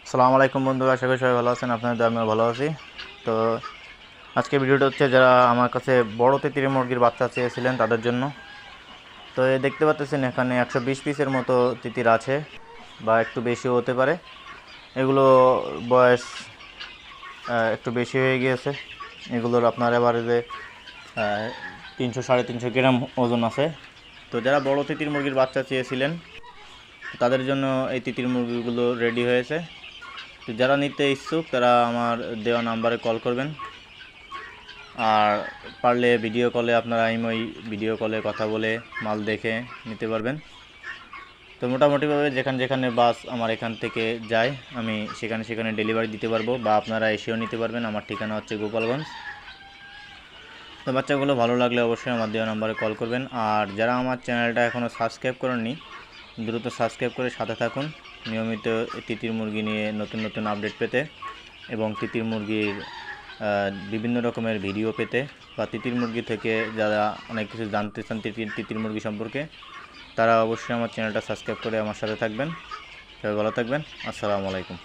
আসসালামু আলাইকুম বন্ধু, আশা করি সবাই ভালো আছেন। আপনাদের দোয়ায় আমিও ভালো আছি। তো আজকে ভিডিওটা হচ্ছে যারা আমার কাছে বড় তিতির মুরগির বাচ্চা চেয়েছিলেন তাদের জন্য। তো দেখতে পাচ্ছেন এখানে 120 পিসের মতো তিতির আছে, বা একটু বেশিও হতে পারে। এগুলো বয়স একটু বেশি হয়ে গিয়েছে। এগুলোর আপনার এভারেজে 300-350 গ্রাম ওজন আছে। তো যারা বড় তিতির মুরগির বাচ্চা চেয়েছিলেন তাদের জন্য এই তিতির মুরগিগুলো রেডি হয়েছে। তো যারা নিতে ইচ্ছুক তারা আমার দেওয়া নাম্বারে কল করবেন, আর পারলে ভিডিও কলে আপনারা ইমোই ভিডিও কলে কথা বলে মাল দেখে নিতে পারবেন। তো মোটামুটিভাবে যেখানে বাস আমার এখান থেকে যায় আমি সেখানে ডেলিভারি দিতে পারবো, বা আপনারা এসেও নিতে পারবেন। আমার ঠিকানা হচ্ছে গোপালগঞ্জ। তো বাচ্চাগুলো ভালো লাগলে অবশ্যই আমার দেওয়া নাম্বারে কল করবেন। আর যারা আমার চ্যানেলটা এখনও সাবস্ক্রাইব করেননি দ্রুত সাবস্ক্রাইব করে সাথে থাকুন, নিয়মিত তিতির মুরগি নিয়ে নতুন নতুন আপডেট পেতে এবং তিতির মুরগির বিভিন্ন রকমের ভিডিও পেতে, বা তিতির মুরগি থেকে যারা অনেক কিছু জানতে চান তিতির মুরগি সম্পর্কে, তারা অবশ্যই আমার চ্যানেলটা সাবস্ক্রাইব করে আমার সাথে থাকবেন। সবাই ভালো থাকবেন। আসসালামু আলাইকুম।